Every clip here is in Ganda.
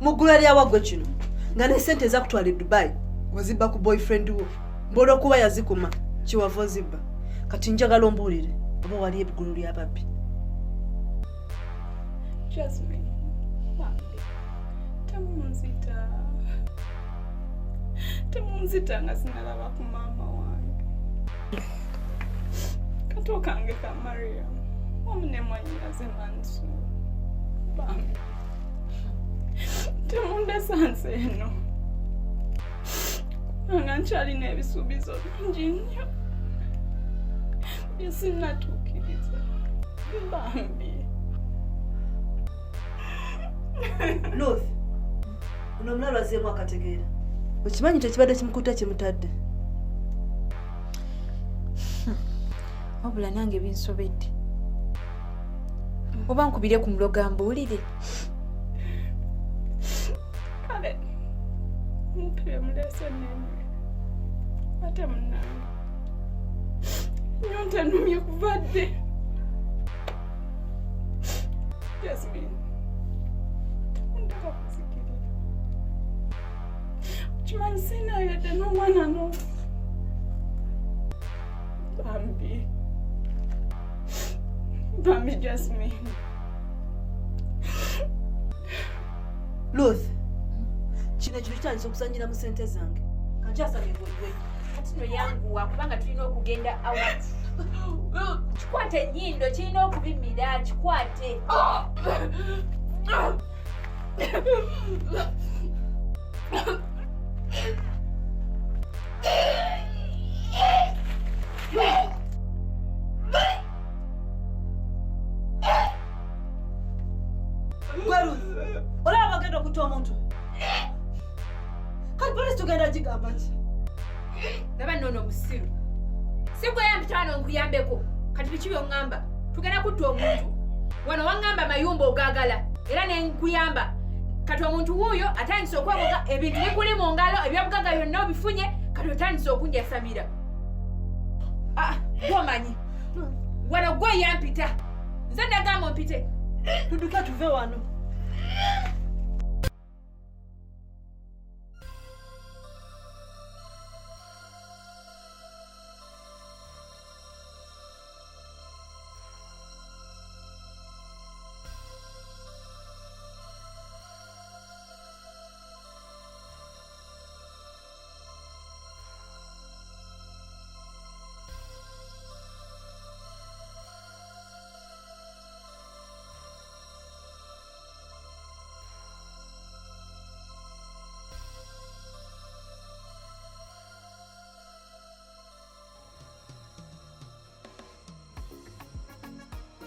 Mugula lya wagwe kino. Nga ne sente za kutwala Edubai. Wazibba ku boyfriend wo. Mbola okuba yazikuma. Kiwava zibba. Kati njagala ombuulire. Oba wali ebigulu lya babbi. Jasmine. Temunzita nga sinalaba ku maama wange. Kato kange ka Maria. Omune mwanyinaze mansu. Bambi. Temundesanze eno. Nga nkyalina ebisuubizo bingi nnyo. Bye sinnatuukiriza. Bambi. Ruth. Uno omulala azeemu akategeera. Okimanyi tekibadde kimukuta kimutadde. Wabula nange binsobedde. Oba nkubire ku muloga mbuulire. Kale. Mpire mulese nene. Ate munnange. Nyonta numye kuvadde. Jasmine. Ndaka kusikirira. Chimanyi sina yadde n'omwana no. Bambi. Bambi Jasmine. Ruth. Kino kitandise okusanyira mu sente zange. Kankyasabye gwe. Kati no yanguwa kubanga tulina okugenda out. Kikwate ennyindo kirina okubimira kikwate. Gweru, olaba bagenda okutta omuntu. Kati polisi tugenda gigamba ki? Laba nnono musiru. Si gwe yampitaano nkuyambeko. Kati biki by'oŋŋamba? Tugenda kutta omuntu. Wano waŋŋamba mayumba ogaagala. Era ne nkuyamba. Kati omuntu wuuyo atandise okwegoga ebintu bikuli mu ngalo ebyabugaga byonna obifunye kati otandise okunjasamira. Gwomanyi. Wano gwe yampita. Nze ndagamba ompite. Tudduke tuve wano.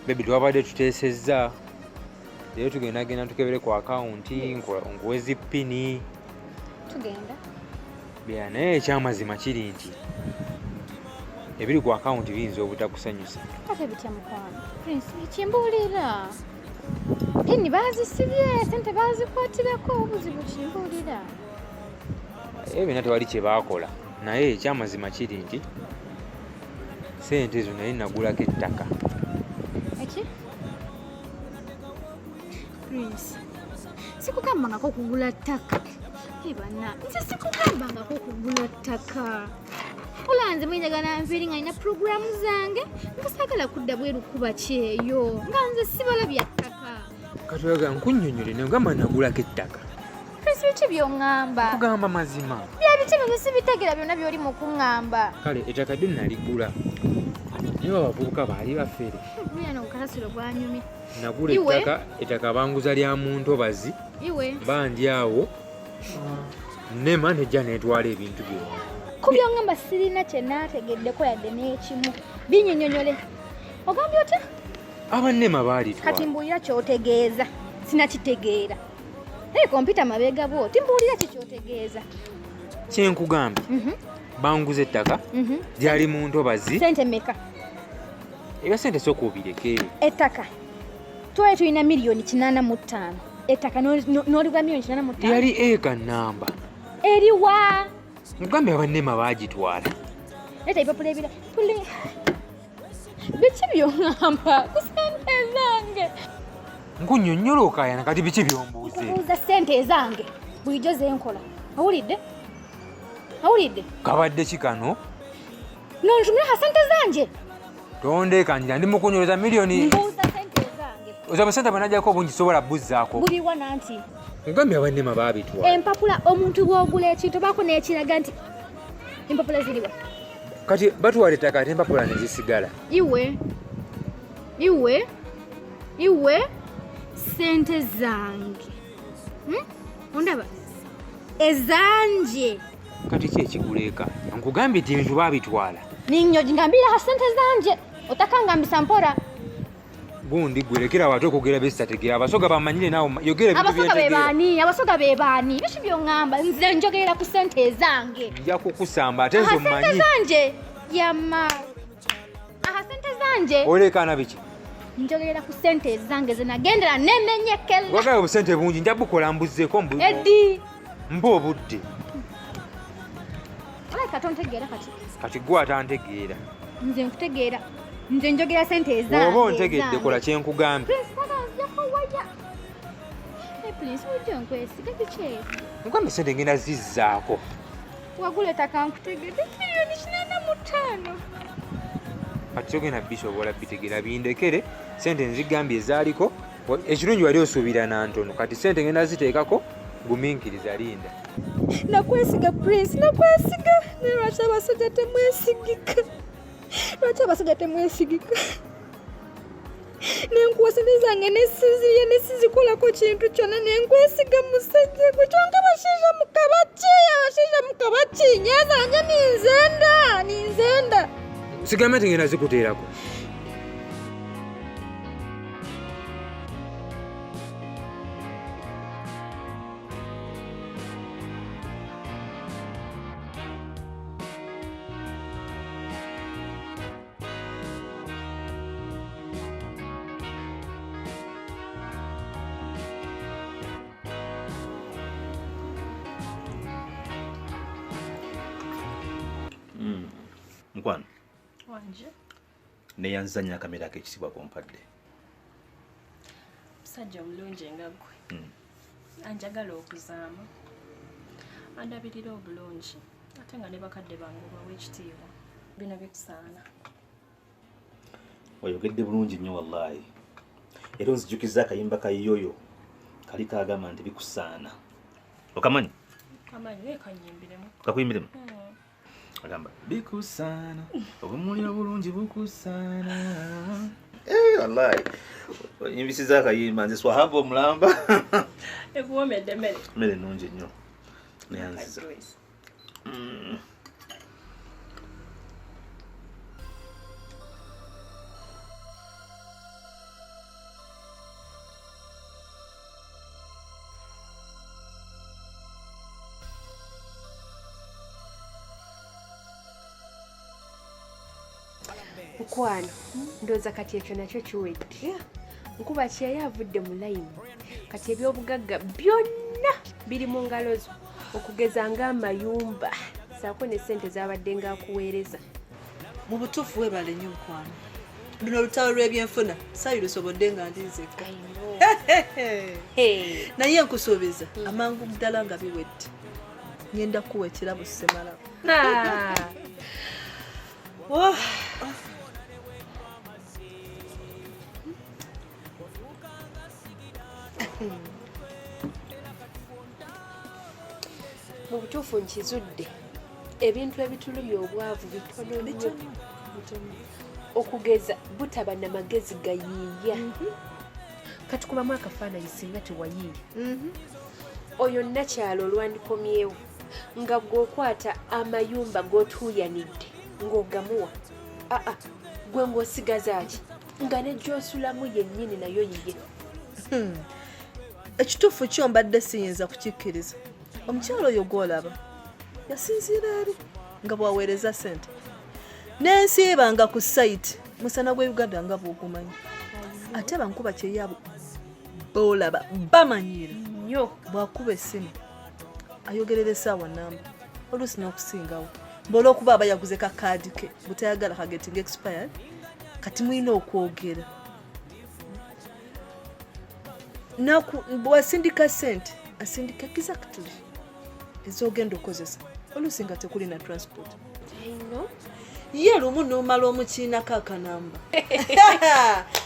Baby twabadde tuteesezza. Leero tugenda tukebere ku akawunti nkuwezi ppini. Tugenda. Bya naye ekyamazima kiri nti ebiri ku akawunti biyinza obutakusanyusa. Ate bitya mukwano. Prince kimbuulira. Pini baazisibye sente baazikwatirako obuzibu kimbuulira. Ebyo tewali kye baakola naye ekyamazima kiri nti sente ezo naye nagulako ettaka. Eki? Prince. Sikugambangako kugula ttaka. Ebana, nze sikugambangako kugula ttaka. Olanze mwenjagala nfeeri nga nina programu zange nga saagala kudda bweru kuba Kyeeyo nga nze sibalabya ttaka. Kati oyagala nkunnyonnyole ne ngamba nagulako ettaka. Prince biki by'oŋŋamba? Kugamba mazima. Bya biti byo sibitegeera byonna by'oli mu kuŋŋamba. Kale ettaka lyo naligula. Naye abavubuka baali bafere. Buyana okukatasiro gwanyumi. Nagula ettaka banguza lya Muntobazi. Iwe. Bandi awo. Nema nejja netwala ebintu byonna. Ku by'oŋŋamba sirina kye naategeddeko yadde n'ekimu. Binnyonnyole. Ogambye otya? Abannema baali twala. Kati mbuulira ky'otegeeza. Sinakitegeera. Naye kompyuta mabeega bwo timbuulira kikyotegeeza. Kyenkugambye. Banguza ettaka. Lyali Muntobazi. Sente mmeka? Ebya sente sooka obireke. Ettaka. Twali tulina miliyoni 85. Ettaka n'oligula miliyoni 85. Yali eka nnamba. Eriwa. Nkugambye abannema baagitwala. Leta ipapula ebira. Biki by'oŋŋamba? Ku sente zange. Nkunnyonnyola okaayana kati biki byombuuze? Nkubuuza ssente ezange bulijjo zenkola. Awulidde? Awulidde? Kabadde ki kano? Nonjumira ssente zange. Tondeekanjira ndi mukunyoleza miliyoni. Mbuuza ssente zange. Ozaba ssente bwenajjako bungi sobola buzzaako. Buliwa nanti. Nkugambye abannema baabitwala. Empapula omuntu bw'ogula ekintu baako n'ekiraga nti empapula ziriwa. Kati batwala ettaka ate empapula ne zisigala. Iwe ssente zange. Ondaba? Ezanje. Kati ki ekiguleeka? Nkugambye nti ebintu baabitwala. Ninyo ngambira ssente zanje. Otakangambisa mpora. Gundi gwerekera abantu okugera bestategera abasoga bamanyire naawe yogera ebintu byentegera. Abasoga be baani? Biki by'oŋŋamba? Nze njogera ku ssente zange. Nja kukusamba ate nze omanyi. Ssente zanje yamma. Ssente zanje. Olekaana biki? Njogera ku ssente zange ze nagendera nemenyekera. Wagala obusente bungi nja bukola mbuzzeeko mbu. Eddi. Mba obudde. Oleka tontegeera kati. Kati gwe atantegeera. Nze nkutegeera. Nze njogera ssente zange. Oba ontegedde kola kye nkugambye. Prince ujja nkwesiga biki ebyo? Nkugambye ssente ngenda zizzaako. Wagula ettaka nkutegedde miliyoni 45. Kati kyogenda bisobola bitegeera bindekere ssente nzigambye ezaaliko ekirungi wali osuubira na ntono kati ssente ngenda ziteekako gumiikiriza linda. Nakwesiga Prince, nakwesiga. Naye lwaki abasajja temwesigika? Lwaki abasajja temwesigika? Nenkuwa ssente zange nesizikolako kintu kyonna nenkwesiga musajja gwe kyonka abashaija mukabaki nyazanje ninzenda. Sigambe nti ngenda zikuteerako. Mukwano. Wanje. Neyanzanya kamera k'ekisibwa kompadde. Musajja omulungi nga ggwe. Anjagala okuzaama. Andabirira obulungi. Ate nga ne bakadde bange bawa ekitiibwa. Bino bikusaana. Oyogedde bulungi nnyo wallaahi. Era onzijukiza akayimba ka Kyeeyo kali kaagamba nti bikusaana. Okamanyi? Kamanyi naye kanyimbiremu. Kakuyimbiremu? Agamba bikusaana obumuli obulungi bukusaana. Wallaahi onyimbisiza akayimba nze swahaba omulamba. Ekuwoomedde mmere. Mmere nnungi nnyo neyanziza. Mukwano, ndooza kati ekyo nakyo kiwedde. Nkuba kyeya avudde mu layini. Kati ebyobugagga byonna biri mu ngalo zo. Okugeza ng'amayumba. Saako ne ssente z'abadde ng'akuweereza. Mu butuufu weebale nnyo mukwano. Luno olutalo lw'ebyenfuna saayi lusobodde nga ndinzekka. Naye nkusuubiza amangu ddala nga biwedde. Ngenda kuwa ekirabo ssemala. Mu butuufu nkizudde ebintu ebitulumya obwavu bitono nnyo. Okugeza butaba na magezi gayiiya. Kati kubamu akafaananyi singa tewayiiya. Oyo nnakyalo olwandikomyewo nga gw'okwata amayumba g'otuuyanidde ng'ogamuwa. Gwe ng'osigaza ki nga ne gy'osulamu yennyini nayo yiye. Ekituufu kyo mbadde siyinza kukikkiriza. Omukyalo oyo gw'olaba yasinziira eri nga bwaweereza ssente. N'ensiibanga ku sayiti musana gwe Uganda nga bw'ogumanyi. Ate bankuba Kyeeyo b'olaba bamanyiira nnyo. Bw'akuba essimu ayogerera essaawa nnamba oluusi n'okusingawo. Olw'okuba aba yaguze ka kaadi ke butayagala kagetinga expired kati mulina okwogera. bw'asindika ssente asindika exactly ez'ogenda okozesa oluusi nga tekuli na transport ye lumu n'omala omukiinako akanamba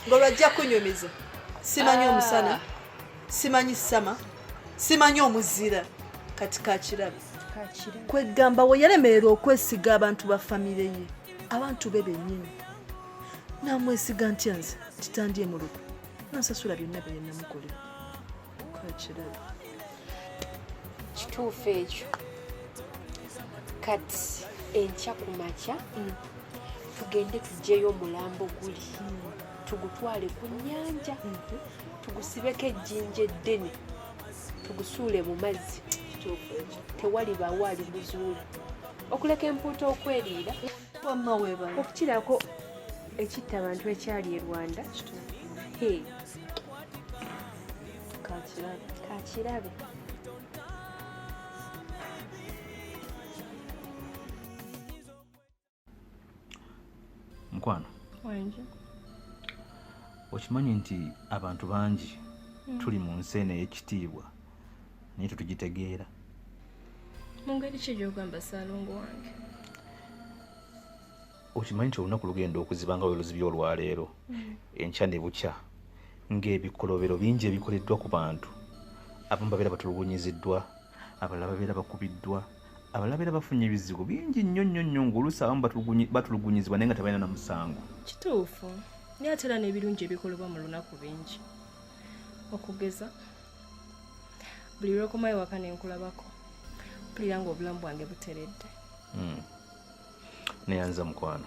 ng'olwajja kunyumiza simanyi omusana simanyi sama simanyi omuzira kati kakirabe kwegamba we yalemerera okwesiga abantu ba famire ye abantu be bennyini namwesiga ntya nze titandye mu lugo nansasula byonna bye namukolera kakirabe kituufu ekyo kati enkya ku makya tugende tugyeyo omulambo guli tugutwale ku nnyanja tugusibeko ejjinja eddene tugusuule mu mazzi tewali bawaali buzuula okuleka empuuta okweriira wamma weebala okukirako ekitta abantu ekyali e Rwanda kakirabe mukwano Wanje. okimanyi nti abantu bangi tuli mu nsi eno ey'ekitiibwa naye tetugitegeera Mu ngeri ki gy'ogamba Ssaalongo wange? okimanyi nti olunaku lugenda okuziba nga bwe luzibye olwaleero enkya ne bukya ng'ebikolobero bingi ebikoleddwa ku bantu abamu babeera batulugunyiziddwa abalala babeera bakubiddwa abalala babeera bafunye ebizibu bingi nnyo nnyo nnyo ng'oluusi abamu batulugunyizibwa naye nga tebalina na musango Kituufu naye ate era n'ebirungi ebikolebwa mu lunaku bingi okugeza buli lw'okomayo waka ne nkulabako mpulira ng'obulamu bwange buteredde neyanza mukwano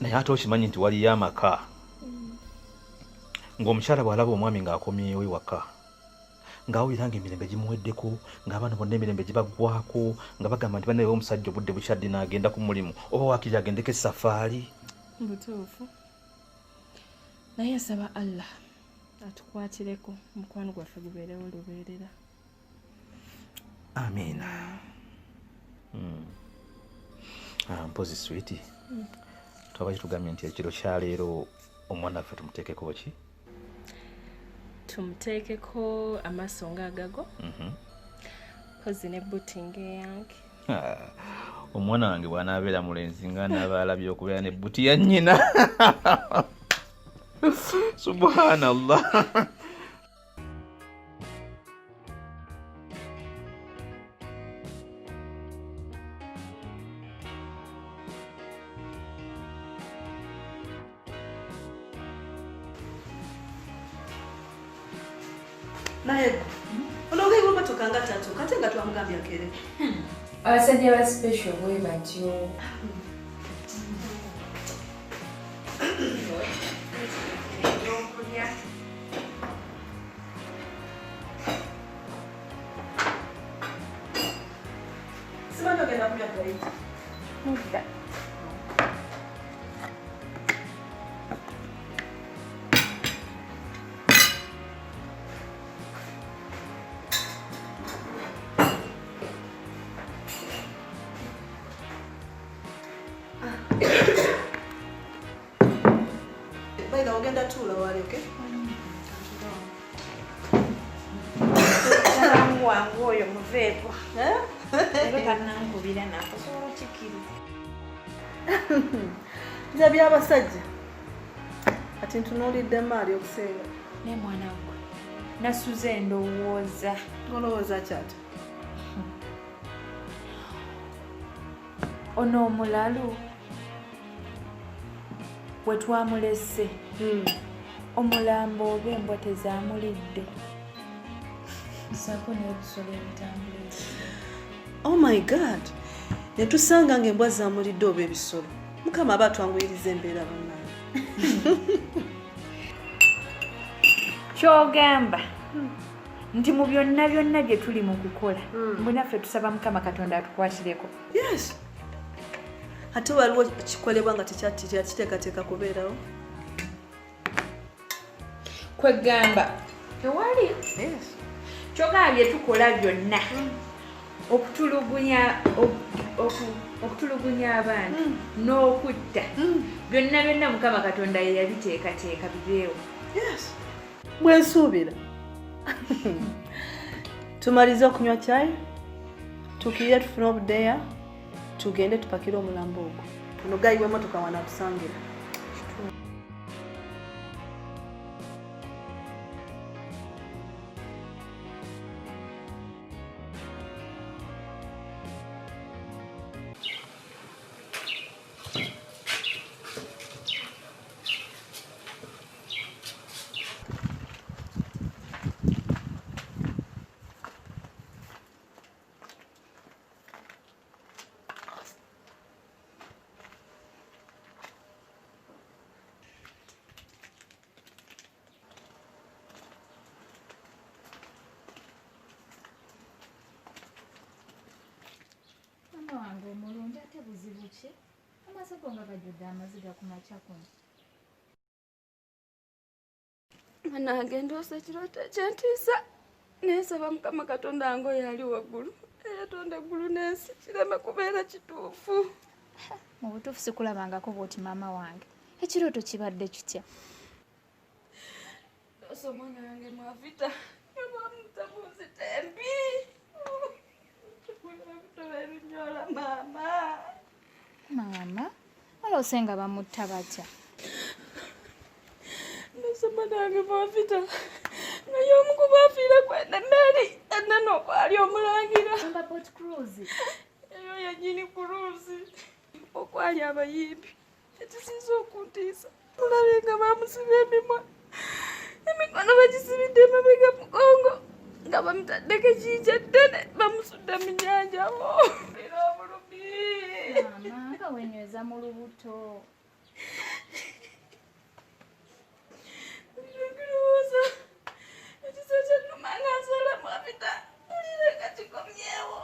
naye ate okimanyi nti waliyo amaka ng'omukyala bw'alaba omwami ng'akomyewo ewaka ng'awulira ng'emirembe gimuweddeko ng'abaana bonna emirembe gibaggwako nga bagamba nti bannawe omusajja obudde bukyadde n'agenda ku mulimu oba waakiri agendeko esafaali butuufu naye asaba Allah atukwatireko mukwano gwaffe gubeerewo lubeerera amiina mpozi switi twaba kitugambye nti ekiro kyaleero omwana waffe tumuteekeko ki tumuteekeko amaaso ng'agago kozi ne booting eyange omwana wange bw'anaabeera mulenzi nga anaaba alabye okubeera ne buti ya nnyina subhanallah naye ologeri lw'emmotoka nga tatu kate nga twamugambye akere abasajja ba special bwe batyo simanyi ogenda kunywa gaiti mudda baina ogenda tuula wali oke salamu wange oyo muveepo ero kannankubira nakusobola okikiriza nze by'abasajja ati ntunuulidde maali okuseera naye mwana gwe nasuze endowooza ng'olowooza kyati ono omulalu we twamulese omulambo oba embwa tezamulidde saako n'ebisolo ebitambula oh my god netusanga ng'embwa zamulidde oba ebisolo mukama aba atwanguyiriza embeera bannange kyogamba nti mu byonna byonna bye tuli mu kukola mbu naffe tusaba mukama katonda atukwatireko yes ate waliwo kikolebwa nga tekiteekateeka kubeerawo kwegamba tewali kyogamba bye tukola byonna okutulugunya abantu n'okutta byonna byonna mukama katonda ye yabiteekateeka bibeewo bwe nsuubira. Tumalize okunywa chai, tukiye tufune obudeya, tugende tupakire omulambo ogwo. Ono gayiwa emotoka wana tusangira. wange omulungi ate buzibu ki? Amasoko nga gajjudde amaziga ku makya kuno. Manange ndose ekirooto ekyentiisa neesaba Mukama Katonda ngo yali waggulu eyatonda eggulu n'ensi kireme kubeera kituufu. Mu butuufu sikulabangako bw'oti maama wange. Ekirooto kibadde kitya? Ndose omwana wange Mwavita nga bamutabuuzi tembi. Ebinyola maama. Maama? Olose nga bamutta batya? Ndose manange Mwavita nga y'omukuba afiira kwenda mmeri ennene okwali omulangira. Nga boat cruise. Eyo yennyini cruise. Okwali abayimbi ekisinza okuntiisa mulabe nga bamusiba emimwa emikono bagisibidde emabega mugongo nga bamutaddeko ekiyija ddene bamusudde mu nnyanja era obulumi. Maama nga wenyweza mu lubuto. Nkirowooza ekiso kyennuma nga nsala Mwavita ulire nga kikomyewo.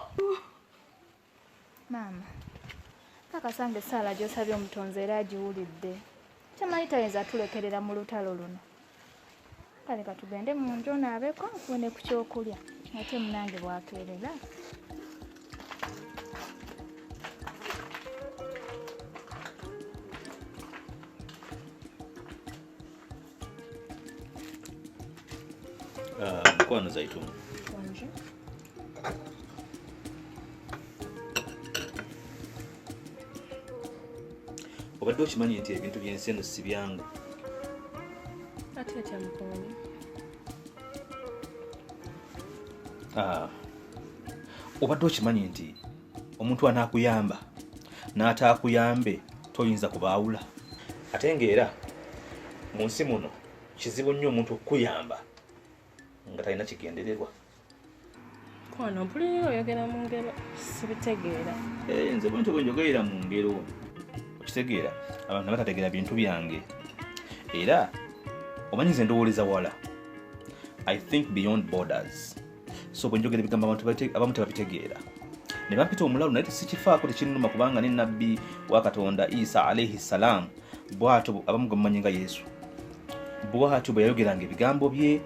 Maama, kakasange essaala gy'osabye omutonzi era agiwulidde. Tamanyi tayinza tulekerera mu lutalo luno. Kale katugende mu nju onaabeko nfune ku kyokulya ate munange bwakeerera. Mukwano Zaituni. Wanje. Obadde okimanyi nti ebintu by'ensi eno si byangu. Ate atya mukwano. Obadde okimanyi nti omuntu anaakuyamba n'ataakuyambe toyinza kubaawula. Ate ng'era mu nsi muno kizibu nnyo omuntu okukuyamba nga talina kigendererwa. Mukwano mpulira oyogera mu ngero sibitegeera. Nze bwe ntyo njogerera mu ngero. Okitegeera abantu batategeera bintu byange. Era omanyi nze ndowooleza wala. I think beyond borders. So bwe njogera ebigambo abamu tebabitegeera. Ne bampita omulalu naye sikifaako tekinnuma kubanga ne nnabbi wa Katonda Isa alayhi salaam bw'atyo abamu gwe mumanyi nga Yesu. Bw'atyo bwe yayogeranga ebigambo bye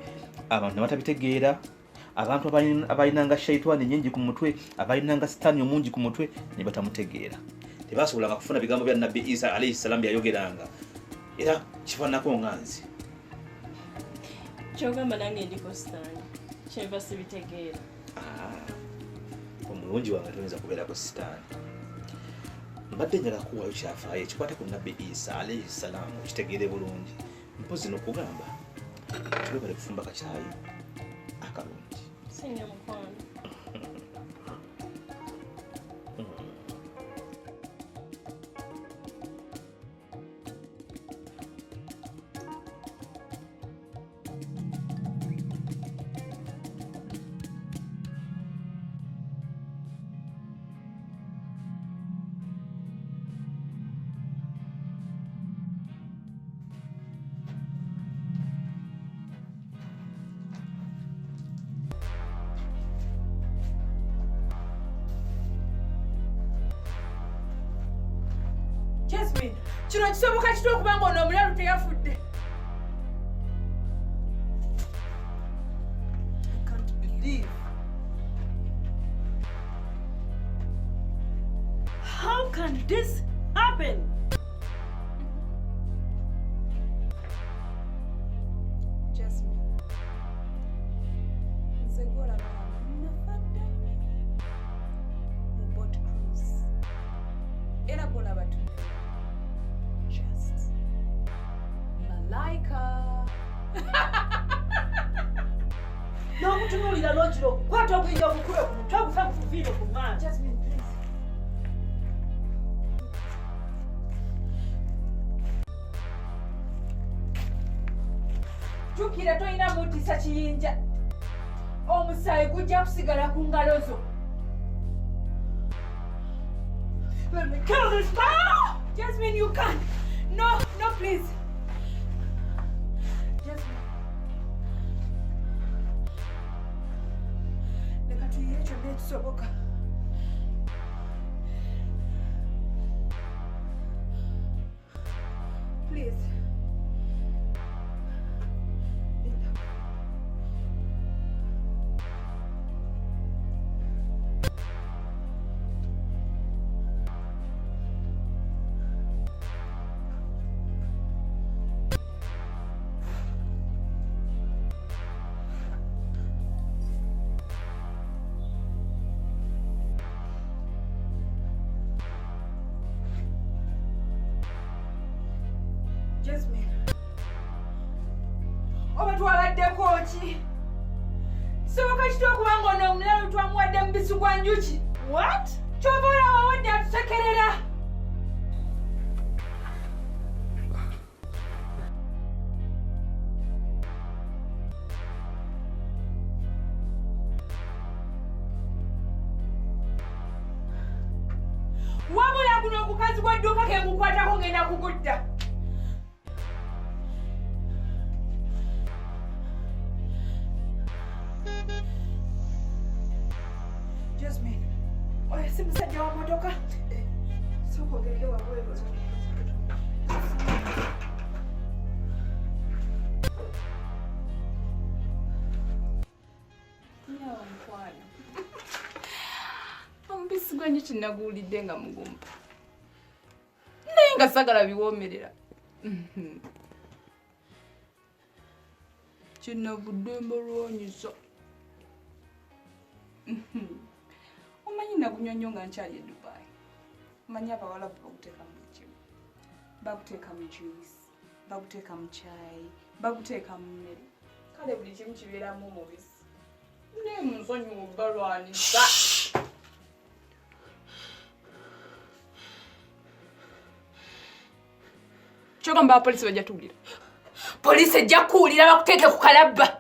abantu ne batabitegeera. Abantu abalinanga shaitani nnyingi ku mutwe, abalinanga sitaani omungi ku mutwe ne batamutegeera. Tebasobolanga kufuna bigambo bya nnabbi Isa alayhi salaam byayogeranga. Era kifaananako nga nze. Kyogamba nange ndiko sitaani. Kyeva sibitegeera. Omulungi wange toyinza kubeerako sitaani. Mbadde njagala kuwaayo kyafaayo ekikwata ku nnabbi Isa alayhi salaam okitegeere bulungi. Mpozi n'okugamba tube bali kufumba kacaayi akalungi. Singa mukwano. Jasmine, kino kisoboka kitya okuba ng'ono omulalu teyafudde? I can't believe. How can this happen? Jasmine, golaba nafadde mu boat cruise era golaba tu just malaika n'okutunuulira n'okiro kwata okuyinza okukula ku mutwe ogufa kuviire ku maanyi. Jasmine, please. Jukira tolina mutisa kiyinja. Omusaayi gujja kusigala ku ngalo zo. Let me kill this man! Jasmine, you can't. No, no, please. Jasmine. Leka tuyiye kyonna ekisoboka. Please. Jasmine. Oba twaladdeko ki? Soboka kitwa kubanga ono omulalu twamuwadde mubisi gwa njuki. What? Kyova olaba wadde atusekerera. Wabula guno omukazi gw'edduuka ke ngukwatako ngenda kugutta. Jasmine, oyo si musajja wa motoka. Sooka ogende wabweru. Nyawa mukwano. Omubisi gw'enjuki naguwulidde nga mugumba. Naye nga sagala biwoomerera. Kino buddembe lwonyiza. Omanyi nagunywa nnyo nga nkyali e Dubai. Omanyi abawalabu baguteeka mu kimu. Baguteeka mu juice. Baguteeka mu chai. Baguteeka mu mmere. Kale buli kimu kibeeramu omubisi. Naye musonyiwa balwanisa. Kyogamba abapoliisi bajja tuwulira. Poliisi ejja kuwulira bakuteeke ku kalabba.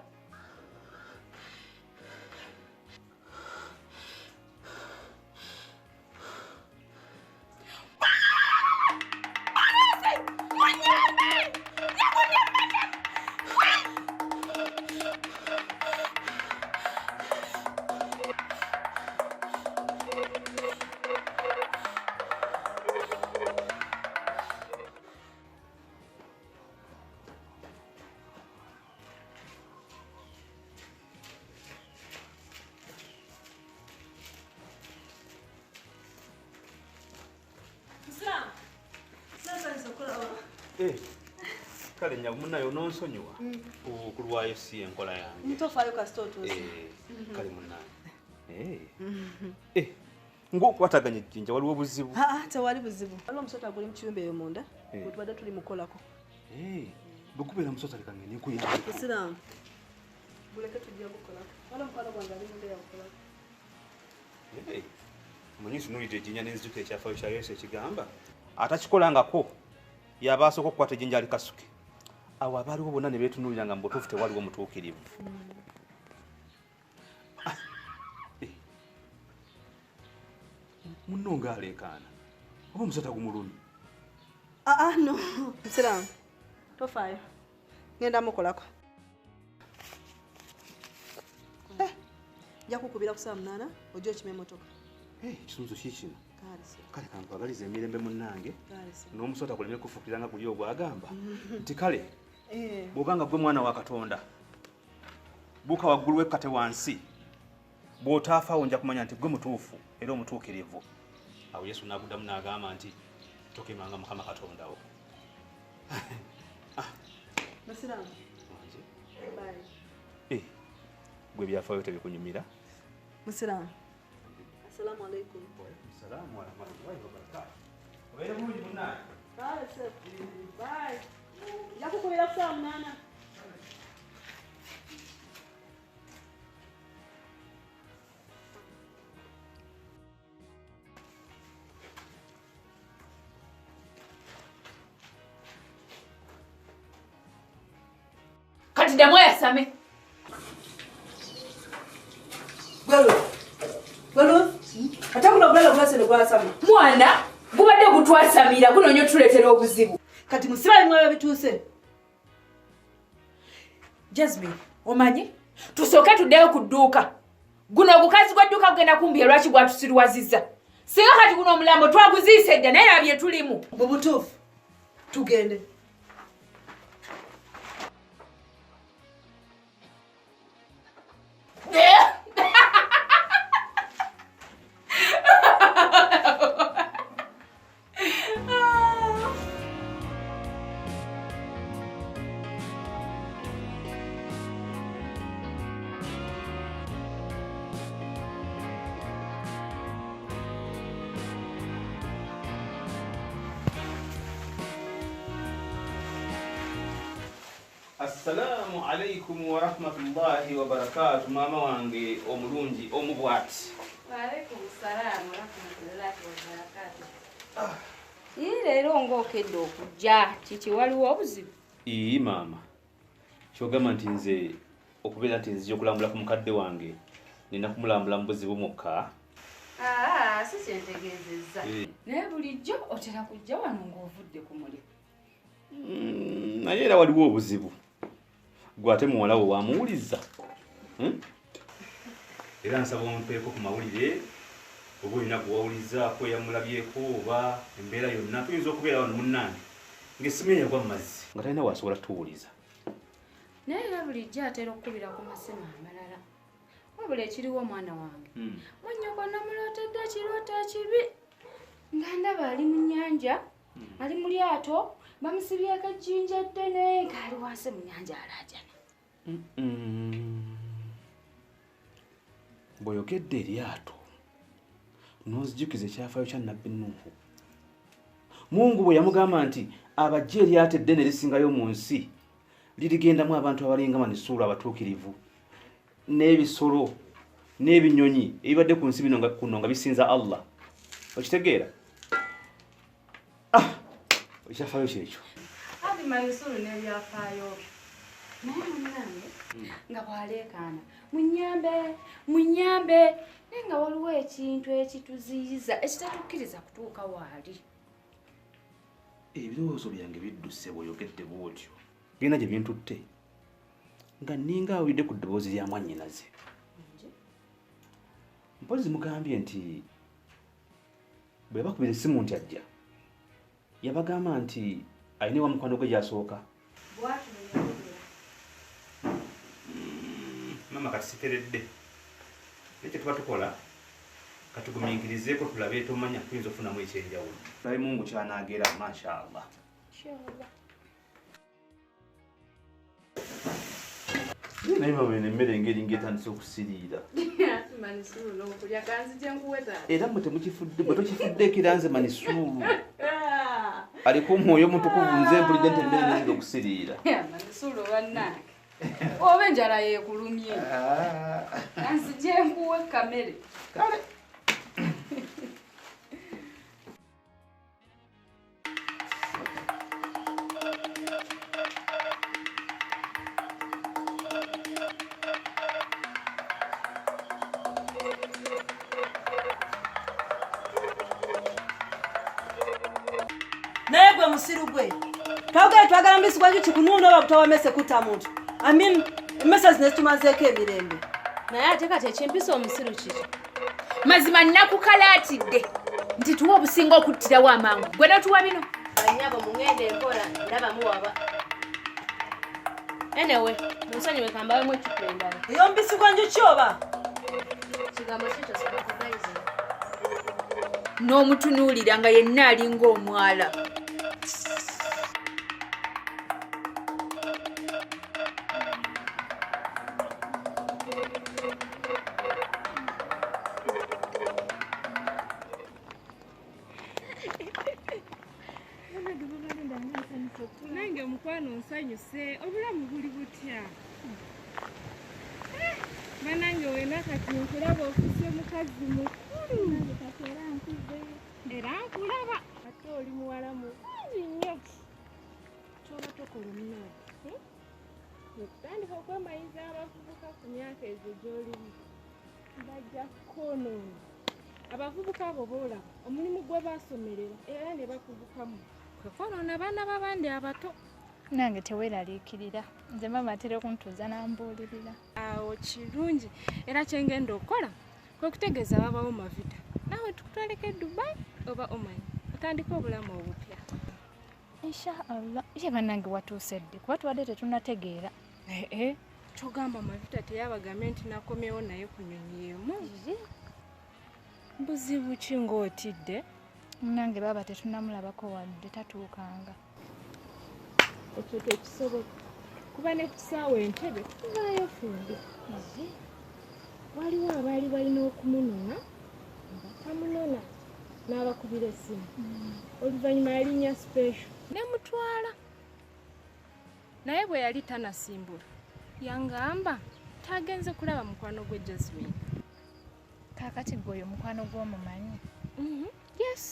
Kale nyabu munayo nonsonyiwa okulwayo si enkola yange. Ntofaayo kasita otuuse. Kale munayo. Ng'okwataganya ejjinja waliwo buzibu. Tewali buzibu. Waliwo omusota guli mu kiyumba eyo munda. Bwe tubadde tuli mukolako. Bwe gubeera musota leka ngende nkuyinza. Isiraamu. Buleke tujja gukolako. Waliwo mukwano gwange ali munda yakukolako. Omanyi tunuulidde ejjinja n'enzijuka ekyafaayo kya Yesu ekigamba. Atakikolangako yaba asooka okukwata ejjinja alikasuke. Awo abaaliwo bonna ne beetunuulira nga mu butuufu tewaliwo mutuukirivu. Munno ng'aleekaana oba omusota gumulumi. No. Isiraamu. Tofaayo. Ngenda mukolako. Nja kukubira ku saa 8 ojja okima emmotoka. Kisunzo ki kino? Kale kankwagaliza emirembe munnange n'omusota kuleme kufuukirira nga guli ogwagamba nti kale bw'obanga gwe mwana wa Katonda buuka waggulu wekkate wansi bw'otaafaawo nja kumanya nti gwe mutuufu era omutuukirivu. Awo Yesu n'aguddamu n'agamba nti tokemanga Mukama Katonda wo. gwe byafaayo tebikunyumira. Musiraamu. Assalamu alaikum. Salaamu wa rahmatullahi wa barakatuh. Obeera bulungi munnange. Bye, sir. Bye. Nakukubira ku saa 8. Kati ddamu yasame. Gwelo. Atakula gwelo gwasene gwasama. Mwana gubadde gutwasamira gunoonya otuleetera obuzibu. Kati musiba limwe bituuse. Jasmine, omanyi? Tusooke tuddeyo ku dduuka. Guno ogukazi gwa dduuka gugenda kumbuya lwaki gwatusirwazizza. Singa kati guno omulambo twaguziise dda naye labye tulimu. Mu butuufu tugende. Assalamu alaikum wa rahmatullahi wa barakatuh. Mama wange omulungi omubwati. Wa alaikum salaam wa rahmatullahi wa barakatuh. Leero ng'okedde okujja kiki waliwo obuzibu? Ii mama. Kyogamba nti nze okubeera nti nzija okulambula ku mukadde wange nina kumulambula mu buzibu mukka. Si kyentegeezezza. Naye bulijjo otera kujja wano ng'ovudde ku mulimu. Naye era waliwo obuzibu. Gwate muwala wo wamuwulizza. Era nsaba ompeeko ku mawulire oba olina gwewawulizzaako eyamulabyeko oba embeera yonna tuyinza okubeera wano munnange ng'essimu ye yagwa mu mazzi nga talina waasobola tuwuliza. Naye era bulijjo atera okukubira ku masimu amalala. Wabula ekiriwo omwana wange. Mwannyoko namulootedde ekirooto ekibi. Nga ndaba ali mu nnyanja, ali mu lyato, bamusibyeko ejjinja ddene ng'ali wansi mu nnyanja alaajana. Bw'oyogedde eryato n'ozijjukiza ekyafaayo kya nnabbi Nuuhu. Mungu bwe yamugamba nti abajja eryato eddene erisingayo mu nsi lirigendamu abantu abalinga manisuulu abatuukirivu n'ebisolo n'ebinyonyi ebibadde ku nsi bino kuno nga bisinza Allah. Okitegeera? Ekyafaayo kyekyo. Adi manisuulu n'ebyafaayo byo. Naye munnange nga bw'aleekaana munyambe naye nga waliwo ekintu ekituziyiza ekitatukkiriza kutuuka waali. Ebirowoozo byange bidduse bw'oyogedde bw'otyo. Genda gye bintutte nga nninga awulidde ku ddoboozi lya mwannyinaze. Mpozi mugambye nti bwe bakubira essimu nti ajja yabagamba nti alina wa mukwano gwe gy'asooka. Mama kati siteredde. Naye kye tuba tukola katugumiikirizeeko tulabe tomanya tuyinza okufunamu ekyenjawulo. Tulabe Mungu ky'anaagera mashaallah. Naye mama eno emmere engeri ng'etandise okusiriira. Manisuulu n'okulya kanzije nkuweta. Era mmwe temukifudde bwe tokifuddeeko era nze manisuulu. Aliko omwoyo omutukuvu nze mpulidde nti emmere neziga okusiriira. Manisuulu bannange. Oba enjala yeekulumye. Kanzije nkuwe kamere. Kale. Naye gwe musiru gwe. Twagala mbisi gwa kikunuuna oba butawamese kutta muntu. Emmese zino zitumazeeko emirembe. Naye ate kati ekimpisa omusiru kiki? Mazima nnakukalaatidde nti tuwa obusinga okuttirawo amangu. Gwe n'otuwa bino? Bannyabo mungende enkola ndaba muwaba. Anyway, musonyiwe kambawemu ecupa endala. Eyo mbisi gwa njuki oba? Kigambo kikyo supervisor. N'omutunuulira nga yenna alinga omwala. onsanyuse obulamu buli butya banange wena kati nkulaba ofise mukazi mukulu era nkulaba ate oli muwala mulungi nnyo kyoba tokola omunaadi okutandika okwemayiza abavubuka ku myaka ezo gy'olimu bajja kukonoona abavubuka abo boolaba omulimu gwe baasomerera era ne bakubukamu kwekonoona abaana b'abandi abato nange teweeraliikirira nze mama atera okuntuuza n'ambuulirira awo kirungi era kyengenda okukola kwe kutegeeza babawo mavita naawe tukutwaleko e Dubai oba Oman otandika obulamu obupya inshaallah ye bannange watuuse ddi kuba tubadde tetunnategeera kyogamba mavita teyabagambe nti nakomyewo naye ku nnyonyi emu buzibu ki ng'otidde nange baaba tetunnamulabako wadde tatuukanga ekyo tekisoboka kuba ne kusaawa entebe tuvaayo fembi waliwo abaali balina okumunona nga tamunona n'abakubira essimu oluvannyuma yalinnya special nemutwala naye bwe yali tanasimbula yangamba tagenze kulaba mukwano gwe Jasmine kaakati gweoyo mukwano gw'omumanyi yes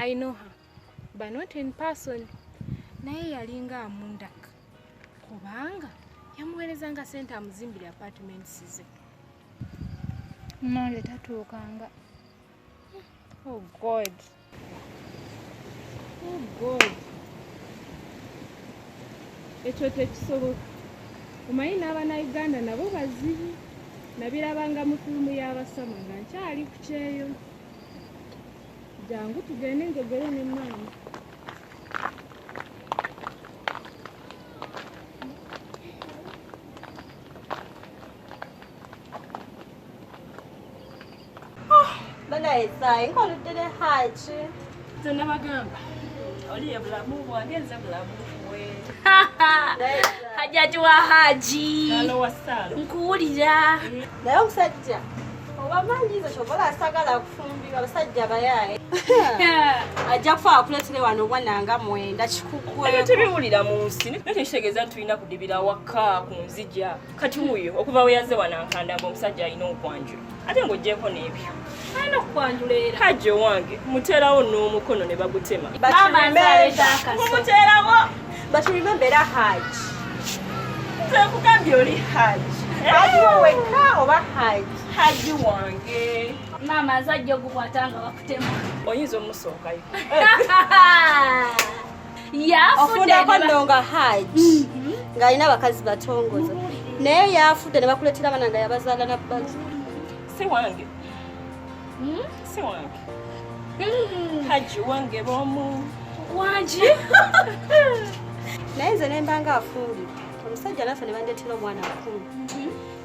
I know her but not in person naye yalinga amundaka kubanga yamuweerezanga sente amuzimbire apartments ze nange tatuukanga oh god ekyo tekisoboka omanyi n'abannayuganda nabo bazibu nabirabanga mu firimu y'abasama nga nkyali ku Kyeeyo jangu tugende njogere ne maama banayisayi nkoludde haji nze nabagamba oli ye bulamu bwange nze bulamu bwe hajati wa haji wasalo nkuwulira naye omusajja obamanyiizo kyobola asagala kufumbirwa abasajja bayaaye ajja kufa akuletere wano obwananga mwenda kikugwe tebiwulira mu nsi naye tekitegeeza nti tulina kudibira waka ku nzija kati wuyo okuva we yazze wanankandamba omusajja alina okwanjula ate ng'oggyeko n'ebyo alina okukwanjula era hajje wange muteerawo n'omukono ne bagutema mumuteerawo but remember era haji nze nkugambye oli haji haji woweka oba haji haji wange maama azajja ogukwatanga bakutema oyinza omusookayo ofundako nno nga haji ng'alina abakazi batongoza naye yafudde ne bakuleetera abaana nga yabazaala nabbazi si wange si wange haji wange bomu wangi naye nze nembanga afumbire omusajja naffe ne bandeetera omwana mukulu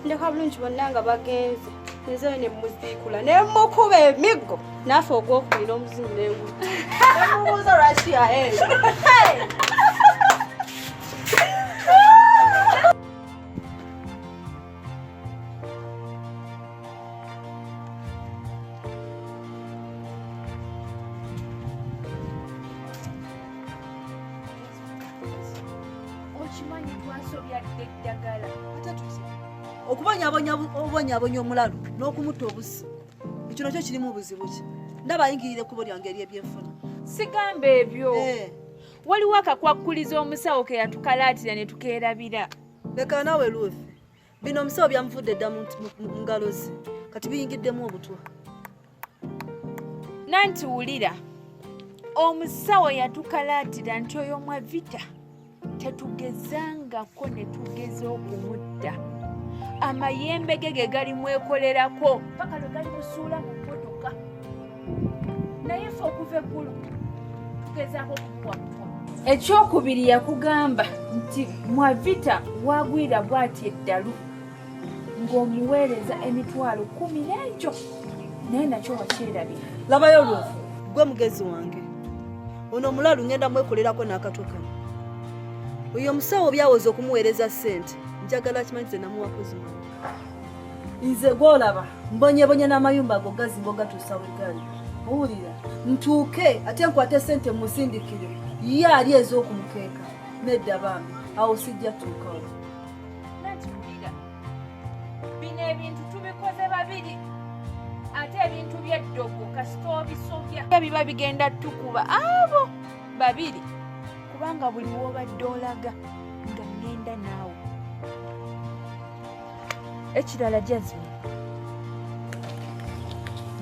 ndeka bulungi bonna nga bagenze nzeyo ne muziikula ne mukuba emiggo naffe ogwokubira omuzimu n'enguta nemubuuza lwaki yaeyo okimanyi twasobya dde eddagala okubonyaabonya omulalu n'okumutta obusi ekyo nakyo kirimu obuzibu ki ndaba ayingirira ekkubo lyange ery'ebyenfuna sigamba ebyo waliwo akakwakkuliza omusawo ke yatukalaatira ne tukeerabira leka naawe luufe bino omusawo byamuvudde dda mu ngalo ze kati biyingiddemu obutwa nanti wulira omusawo yatukalaatira nti oyo mwavita tetugezangako ne tugeza okumutta amayembe ge gali mwekolerako paka lwe gali musuula mu mmotoka naye fe okuva eggulu tugezaako okukwatwa ekyokubiri yakugamba nti mwavita wagwira bw'ati eddalu ng'omuweereza emitwalo 10 n'ekyo naye nakyo wakyerabira labayo luufu gwe mugezi wange ono omulalu ngenda mwekolerako n'akato kano oyo omusawo byawoza okumuweereza ssente njagala kimanyize namuwakozi wange nze gwolaba mbonyebonye n'amayumba ago gazimba ogatuusa wegali owulira ntuuke ate nkwate ssente musindikire ye ali ez'okumukeeka nedda bambi awo sijja tuukawo. Nakiwulira. Bino ebintu tubikoze babiri. Ate ebintu by'eddogo kasita obisobya biba bigenda tukuba abo babiri. Kubanga buli w'obadde olaga nga ngenda naawe. Ekirala Jasmine.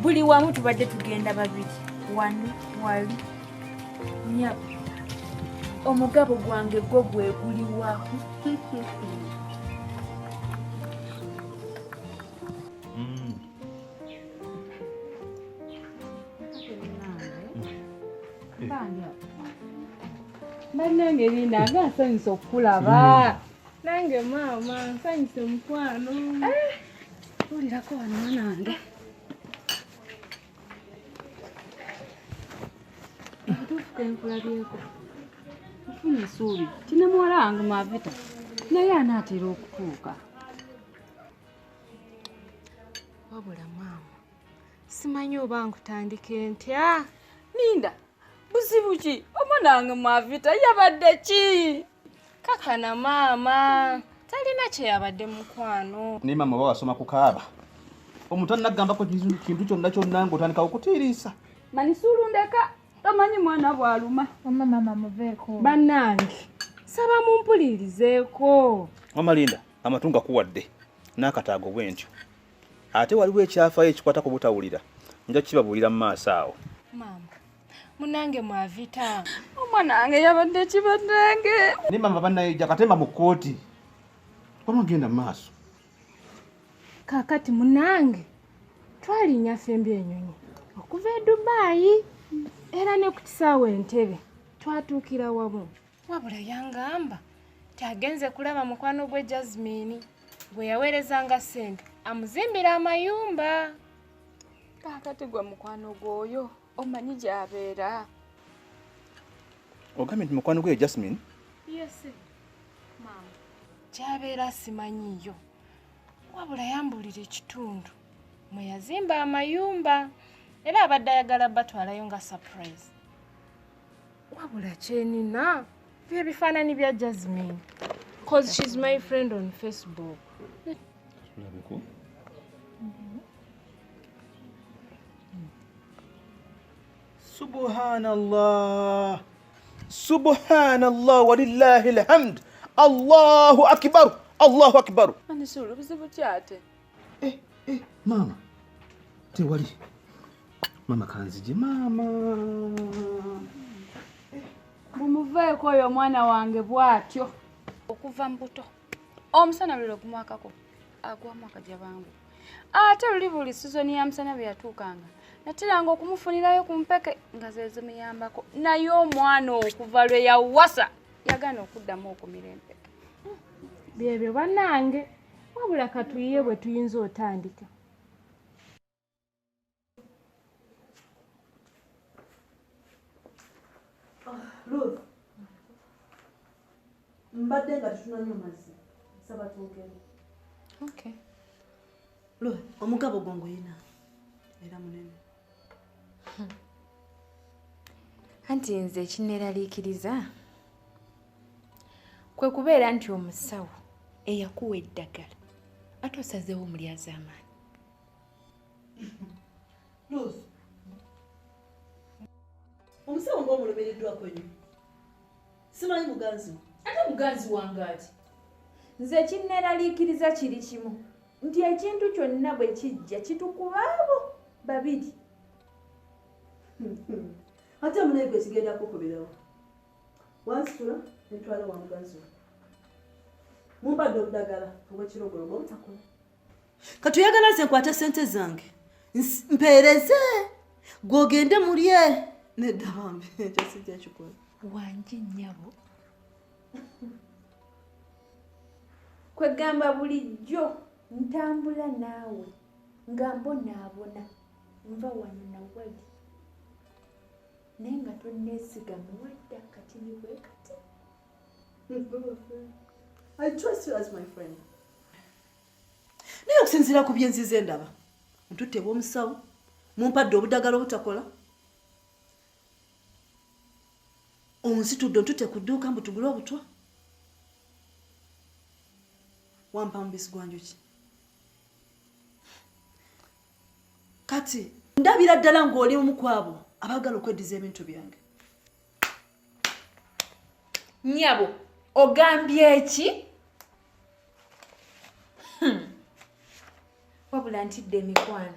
Buli wamu tubadde tugenda babiri. Wano, wali, nnyabo. Omugabo gwange gwo gwe guliwa. Bannange Linda nga nsanyusa okukulaba. Nange maama nsanyusa omukwano. Tulirako wano nange. Tufuka enkulabyeko. Nfuna essuubi. Tina muwala wange Mavita. Naye anaatera okutuuka. Wabula maama. Simanyi oba nkutandike ntya. Linda. Buzibu ki? Omwana wange Mavita yabadde ki? Kakana maama. Talina kye yabadde mukwano. Ne maama oba wasoma kukaaba. Omuntu nagambako kintu kyonna kyonna ng'otandika okutiiriisa. Manisulu ndeka. Tamanyi mwana bwaluma. Mama muveeko. Bannange. Saba mumpulirizeeko. Mama Linda, amatunga kuwadde. N'akataago bwentyo. Ate waliwo ekyafaayo ekikwata ku butawulira. Nja kibabuulira mu maaso awo. Maama. Munange Mavita. Omwana wange yabadde kibaddange. Ne maama bannayijja katemba mu kkooti. Wamagenda mu maaso. Kaakati munange. Twalinya fembi enyonyi. Okuva e Dubai. Era ne ku kisaawe Entebbe. Twatuukira wamu. Wabula yangamba. Tagenze kulaba mukwano gwe Jasmine. Gwe yaweerezanga ssente. Amuzimbira amayumba. Kaakati gwe mukwano gwoyo. Omanyi gy'abeera. Ogambye nti mukwano gwe Jasmine? Yes. Maama. Gy'abeera simanyiyo. Wabula yambulira ekitundu. Mwe yazimba amayumba. Era abadde ayagala batwalayo nga surprise. Wabula kyenina. Bye bifaananyi bya Jasmine. Cause she's my friend on Facebook. Labeko. Subhanallah. Subhanallah walillahi alhamd. Allahu akbar. Allahu akbar. Manisulu buzibu kyate. Mama. Tewali. Mama kanzije mama. Bumuveeko oyo omwana wange bw'atyo. Okuva mbuto. Omusana lero kumwakako. Agwamu akajja bangu. Ate luli buli sizoni ya musana bwe yatuukanga. Natiranga okumufunirayo ku mpeke nga ze zimuyambako. Naye omwana okuva lwe yawasa yagana okuddamu okumira empeke. Byebyo bannange. Wabula katuyiye bwe tuyinza otandika. Ruth. Mbadde nga tutunanywa mazzi. Saba twogere. Okay. Ruth, omugabo gwange yina. Era munene. Anti nze ekineeraliikiriza kwe kubeera nti omusawo eyakuwa eddagala ate osazeewo omulyazaamaanyi. Ruth. Omusawo ng'omulemereddwa kwenyu. Simanyi muganzi. Ate muganzi wange ati. Nze ekineeraliikiriza kiri kimu nti ekintu kyonna bwe kijja kitukuba abo babiri. Ate munaye gwe kigenda kukubirawo. Wansitula netwala wa muganzi we. Mumpadde obudagala obw'ekirogologo obutakola. Katuyagala nze nkwate ssente zange. Mpeereze. Gw'ogende mulye. Nedda bambi ekyo sijja kikola. Wangi nnyabo. Kwegamba bulijjo ntambula naawe nga mbonaabona nva wano na wali. Naye nga tonneesiga muwadde akatini bwe kati. I trust you as my friend. Naye okusinziira ku bye nzize ndaba. Ntutte bw'omusawo. Mumpadde obudagala obutakola. Onzitudde ntutte ku dduuka mbu tugule obutwa. wampa mubisi gwa njuki. Kati ndabira ddala ng'oli omu ku abo abaagala okweddiza ebintu byange. Nnyabo ogambye ki? Wabula ntidde emikwano.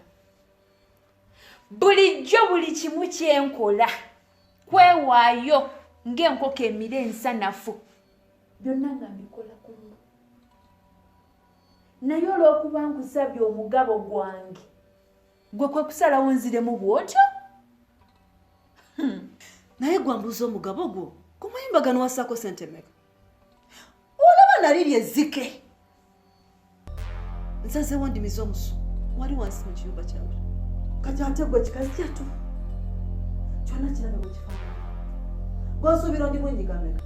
Bulijjo buli kimu kyenkola kwewaayo ng'enkoko emira ensanafu. Byonna nga mbikola ku lwo. Naye olw'okuba nkusabye omugabo gwange gwe kwe kusalawo nziremu bw'otyo? Naye gwambuza omugabo gwo ku muyimbagano wassaako ssente mmeka? Olaba nali ly'ezzike. Nsazeewo ndimiza omusu wali wansi mu kiyumba kyange. Kati ate gwe kikazi kyattu kyonna kiraba bwe kifaanana. Gw'osuubira ndi mwenyiga mmeka?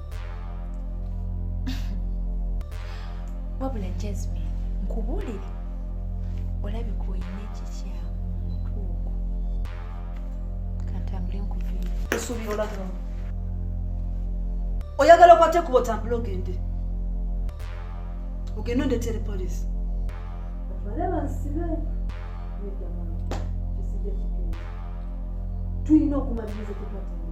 Wabula Jasmine, nkubuulire olabika olina ekikyamu mu mutwe ogwo. Kantambule nkuviire. Osuubira olagamu. Oyagala okwate kuba otambule ogende. Ogende ondeetere poliisi. Batwale bansibe. Tulina okumaliriza tetwatambula.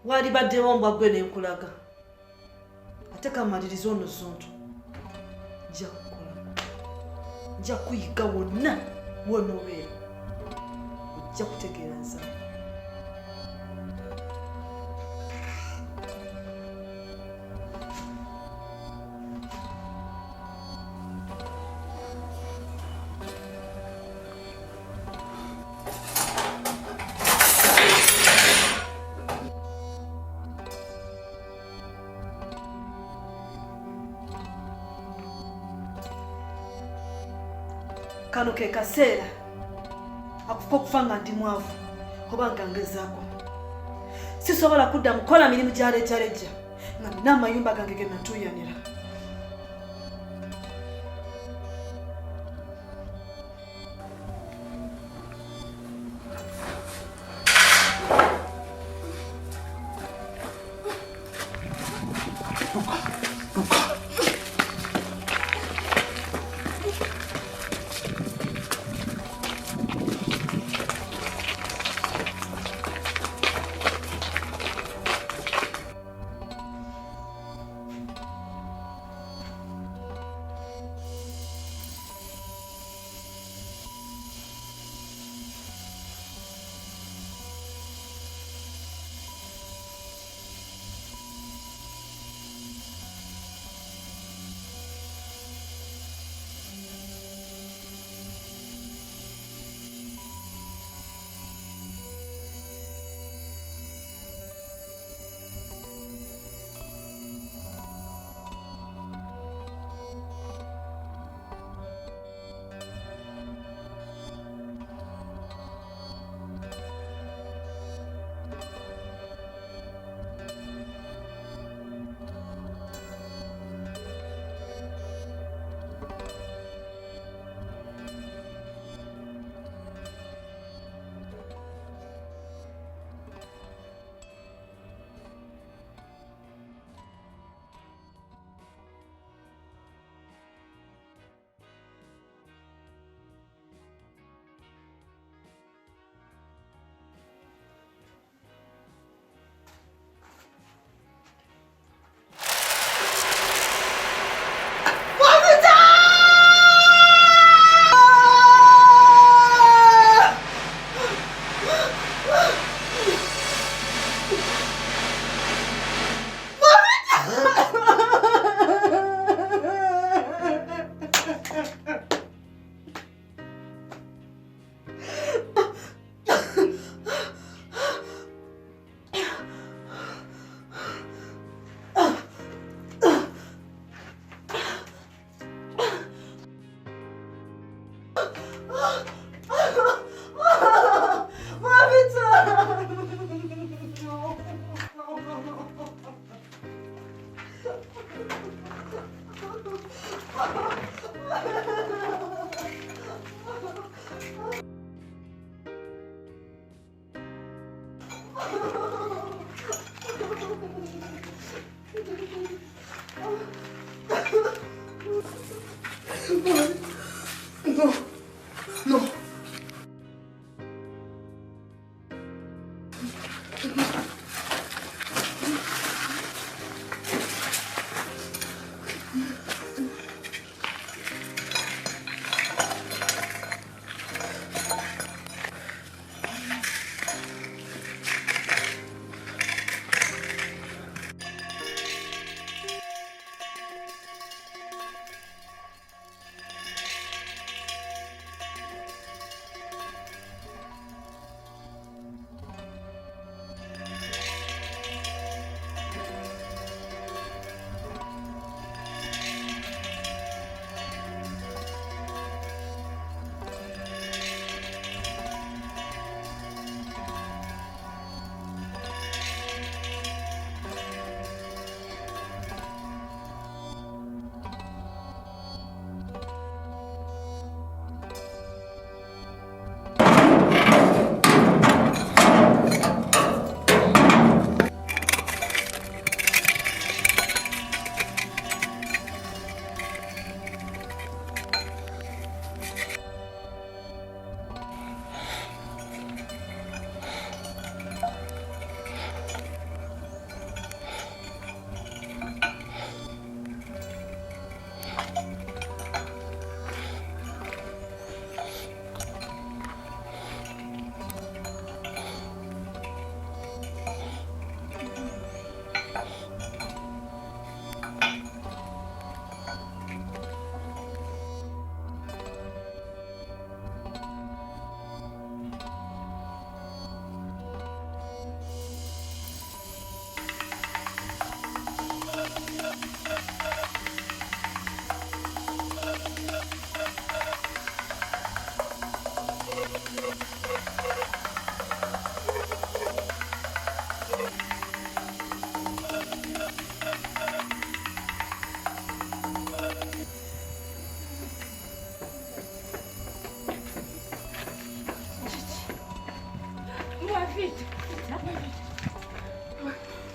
wali baddewo mbwa gwe nenkulaga ate kamaliriza ono zonto nja kukola nja kuyiga wonna wonoobeera ojja kutegeera nsa kano ke kaseera akufa okufa nga ndi mwavu oba nga ngezaako sisobola kudda mukola mirimu gyalejalejja nga nina amayumba gange ge natuuyanira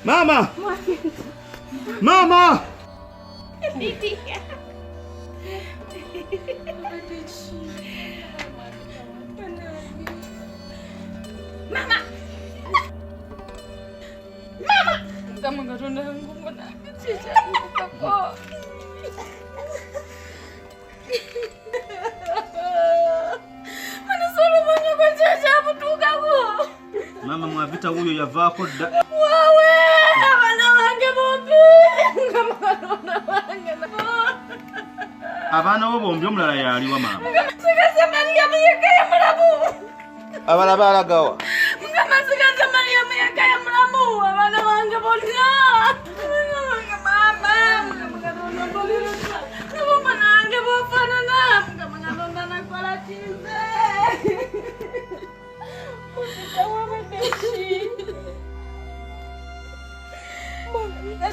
Mama! Mama! Mama! Kamu Katonda wangu mbona chichakuko? Mana solo manya kwa chacha butuka ko. Mama mwavita huyo yavaako da. Wawe abana wange bombi. Katonda wange na. Abaana bo bombi omulala yaliwa mama. Sigaze Maria muyaka ya mulamu. Abala balagawa. Mama sigaze Maria muyaka ya mulamu. Abana wange bonna. Mama. Katonda bolirisa. Nabo manange bofanana. Katonda nakola chize.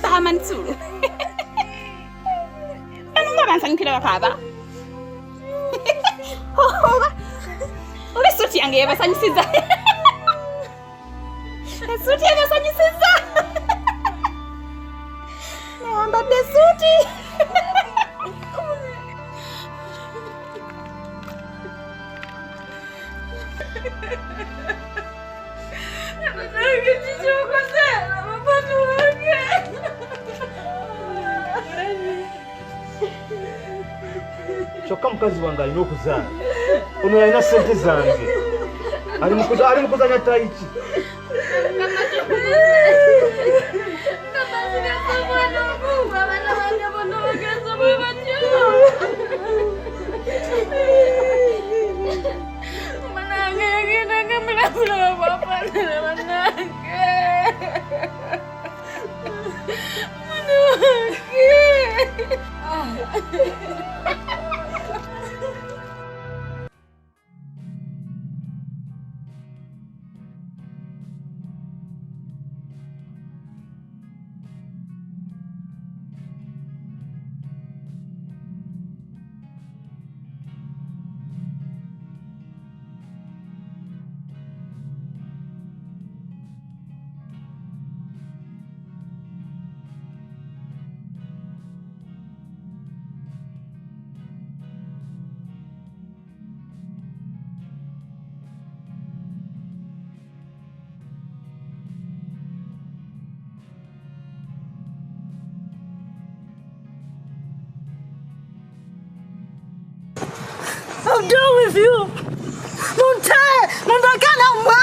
Sama Nsulu. Anunga bansanyukira bakaba. Ole suti yange yabasanyusiza. Suti yabasanyusiza. Nambadde suti. Kyokka mukazi wange alina okuzaala. Ono yalina ssente zange. Ali mukuzanya taiki. I'm done with you. Muntakana mwa.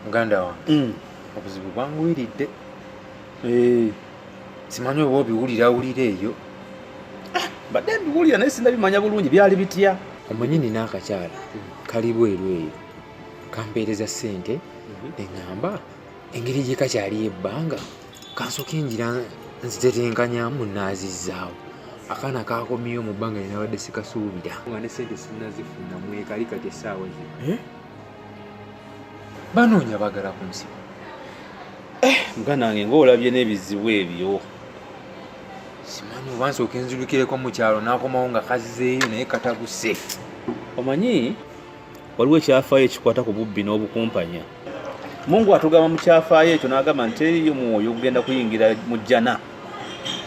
Muganda wange obuzibu bwanguwiridde. Simanyi oba obiwulira eyo. Badde mbiwulira naye sindabimanya bulungi byali bitya. Omanyi nina akakyala kali bweru eyo kampeereza ssente eŋŋamba engeri gye kakyali ebbanga kansooka enjira nzitetenkanyamu naazizzaawo. Akaana kakomyeyo mu bbanga linabadde sikasuubira nga ne ssente sinnazifunamu ekali kati essaawa zino. Banoonya bagala ku nsi. Muganda wange ng'olabye n'ebizibu ebyo. Simanyi oba nsooka enzulukireko mu kyalo n'akomawo nga kazizeeyo naye kataguse. Omanyi waliwo ekyafaayo ekikwata ku bubbi n'obukumpanya. Mungu atugamba mu kyafaayo ekyo n'agamba nti teriyo mwoyo ogenda kuyingira mu jjana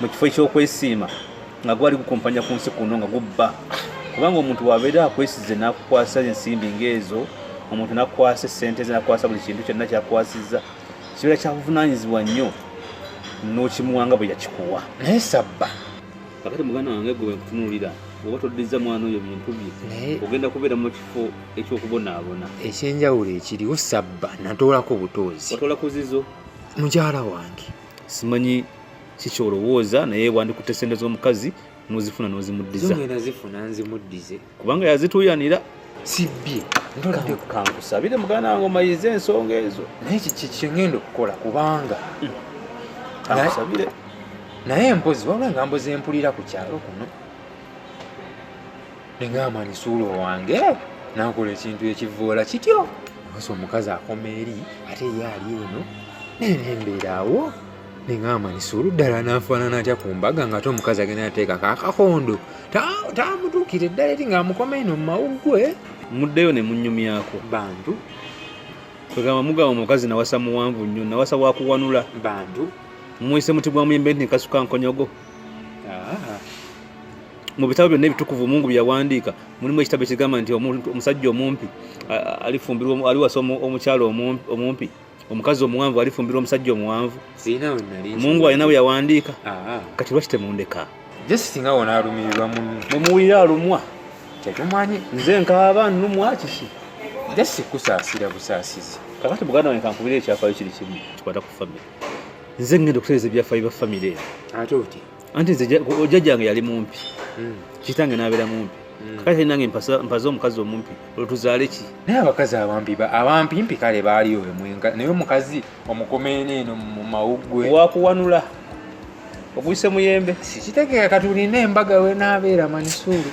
mu kifo eky'okwesiima nga gwali gukumpanya ku nsi kuno nga gubba. Kubanga omuntu wabeera akwesize n'akukwasa ensimbi ng'ezo, omuntu n'akukwasa ssente ze n'akukwasa buli kintu kyonna kyakwasizza, kibeera kyabuvunaanyizibwa nnyo n'okimuwanga bwe yakikuwa. Naye sabba kakati muganda wange gwe nkutunuulira oba toddiza mwana oyo bintu bye ogenda kubeera mu kifo ekyokubonaabona. Ekyenjawulo ekiriwo sabba natoolako butoozi. Watoola ku zizo? Mukyala wange simanyi kikyolowooza naye wandikutte sente z'omukazi n'ozifuna n'ozimuddiza zongera zifuna nzimuddize kubanga yazituyanira sibbye kankusabire muganda wange omayize ensonga ezo naye kikigenda okukola kubanga kankusabire naye mpozi wabula nga mbozi empulira ku kyalo kuno nengamba nisuulo wange nakola ekintu ekivoola kityo osa omukazi akoma eri ate ye ali eno nenembeeraawo nengamba nisuulu ddala nafaanana atya ku mbaga nga ate omukazi agenda ateekako akakondo tamutuukire eddala eri ngaamukoma eno mu mawuggwe muddeyo ne munnyumyako bantu kwegamba mugamba omukazi nawasa muwanvu nnyo nawasa wakuwanula bantu mumuyise muti gwa muyembe nti nkasuka nkonyogo mu bitabo byonna ebitukuvu Mungu byawandiika mulimu ekitabo ekigamba nti omusajja omumpi alifumbirwa aliwasa omukyalo omumpi omukazi omuwanvu alifumbirwa omusajja omuwanvu Mungu alina bwe yawandiika kati lwaki temundeka singa wona alumirirwa mumuwulira alumwa tetumanyi nze nkaaba nnumwa kiki jasi kusaasira busaasizi kakati muganda wange kankubira ekyafaayo kiri kimu kikwata ku famire nze ngenda okutereeza ebyafaayo bya famire eno ate oti anti nze ojjajjange yali mumpi kitange n'abeera mumpi kakati nange mpaze omukazi omumpi olwotuzaale ki naye abakazi abampimpi kale baaliyo bemwenga naye omukazi omukomeene eno mu mawuggwe wakuwanula oguyise muyembe kitegeera katulina embaga we n'abeera manisuulu